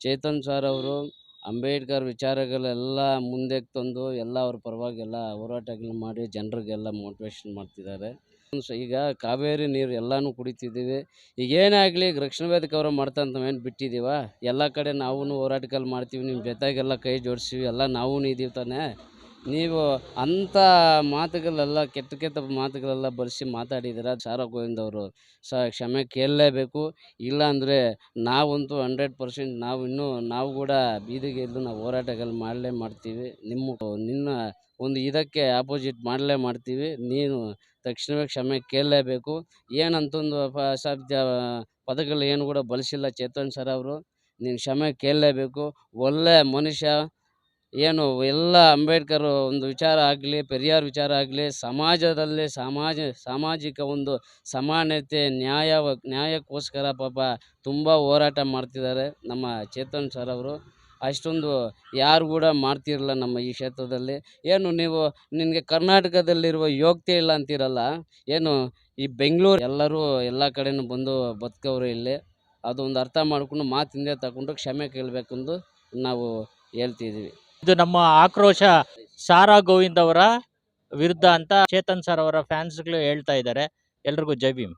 Chetan sir ಅವರು ಅಂಬೇಡ್ಕರ್ ವಿಚಾರಗಳೆಲ್ಲ ಮುಂದೆ ತಂದು ಎಲ್ಲ ಅವ್ರ ಪರವಾಗಿ ಎಲ್ಲ ಹೋರಾಟಗಳನ್ನ ಮಾಡಿ ಜನರಿಗೆಲ್ಲ ಮೋಟಿವೇಶನ್ ಮಾಡ್ತಿದ್ದಾರೆ. ಈಗ ಕಾವೇರಿ ನೀರು ಎಲ್ಲನೂ ಕುಡಿತಿದ್ದೀವಿ. ಈಗ ಏನೇ ಆಗಲಿ ರಕ್ಷಣಾ ವೇದಿಕೆ ಅವರು ಮಾಡ್ತಂತವೇನು ಬಿಟ್ಟಿದ್ದೀವ, ಎಲ್ಲ ಕಡೆ ನಾವು ಹೋರಾಟಗಳು ಮಾಡ್ತೀವಿ, ನಿಮ್ಮ ಜೊತೆಗೆಲ್ಲ ಕೈ ಜೋಡಿಸ್ತೀವಿ, ಎಲ್ಲ ನಾವು ಇದ್ದೀವಿ ತಾನೇ. ನೀವು ಅಂಥ ಮಾತುಗಳೆಲ್ಲ ಕೆಟ್ಟ ಮಾತುಗಳೆಲ್ಲ ಬಳಸಿ ಮಾತಾಡಿದ್ದೀರ. ಸಾರಾ ಗೋವಿಂದ್ ಅವರು ಕ್ಷಮೆ ಕೇಳಲೇಬೇಕು. ಇಲ್ಲಾಂದರೆ ನಾವಂತೂ 100% ನಾವು ಕೂಡ ಬೀದಿಗೆ ಇದ್ದು ನಾವು ಹೋರಾಟಗಳು ಮಾಡ್ತೀವಿ. ನಿನ್ನ ಒಂದು ಇದಕ್ಕೆ ಆಪೋಸಿಟ್ ಮಾಡ್ತೀವಿ. ನೀನು ತಕ್ಷಣವೇ ಕ್ಷಮೆ ಕೇಳಲೇಬೇಕು. ಏನಂತಂದು ಅಸಾಧ್ಯ ಪದಗಳು ಏನು ಕೂಡ ಬಳಸಿಲ್ಲ ಚೇತನ್ ಸರ್ ಅವರು. ನೀನು ಕ್ಷಮೆ ಕೇಳಲೇಬೇಕು. ಒಳ್ಳೆ ಮನುಷ್ಯ. ಏನು ಎಲ್ಲ ಅಂಬೇಡ್ಕರ್ ಒಂದು ವಿಚಾರ ಆಗಲಿ, ಪೆರಿಯಾರ್ ವಿಚಾರ ಆಗಲಿ, ಸಮಾಜದಲ್ಲಿ ಸಾಮಾಜಿಕ ಒಂದು ಸಮಾನತೆ ನ್ಯಾಯಕ್ಕೋಸ್ಕರ ಪಾಪ ತುಂಬ ಹೋರಾಟ ಮಾಡ್ತಿದ್ದಾರೆ ನಮ್ಮ ಚೇತನ್ ಸರ್ ಅವರು. ಅಷ್ಟೊಂದು ಯಾರು ಕೂಡ ಮಾಡ್ತಿರಲ್ಲ ನಮ್ಮ ಈ ಕ್ಷೇತ್ರದಲ್ಲಿ. ಏನು ನಿನಗೆ ಕರ್ನಾಟಕದಲ್ಲಿರುವ ಯೋಗ್ಯತೆ ಇಲ್ಲ ಅಂತೀರಲ್ಲ, ಏನು ಈ ಬೆಂಗಳೂರು ಎಲ್ಲರೂ ಎಲ್ಲ ಕಡೆನೂ ಬಂದು ಬದುಕವ್ರು ಇಲ್ಲಿ. ಅದೊಂದು ಅರ್ಥ ಮಾಡಿಕೊಂಡು ಮಾತು ಹಿಂದೆ ತಗೊಂಡು ಕ್ಷಮೆ ಕೇಳಬೇಕೆಂದು ನಾವು ಹೇಳ್ತಿದ್ದೀವಿ. ಇದು ನಮ್ಮ ಆಕ್ರೋಶ ಸಾರಾ ಗೋವಿಂದ್ ಅವರ ವಿರುದ್ಧ ಅಂತ ಚೇತನ್ ಸರ್ ಅವರ ಫ್ಯಾನ್ಸ್ಗಳು ಹೇಳ್ತಾ ಇದ್ದಾರೆ. ಎಲ್ರಿಗೂ ಜೈ ಭೀಮ್.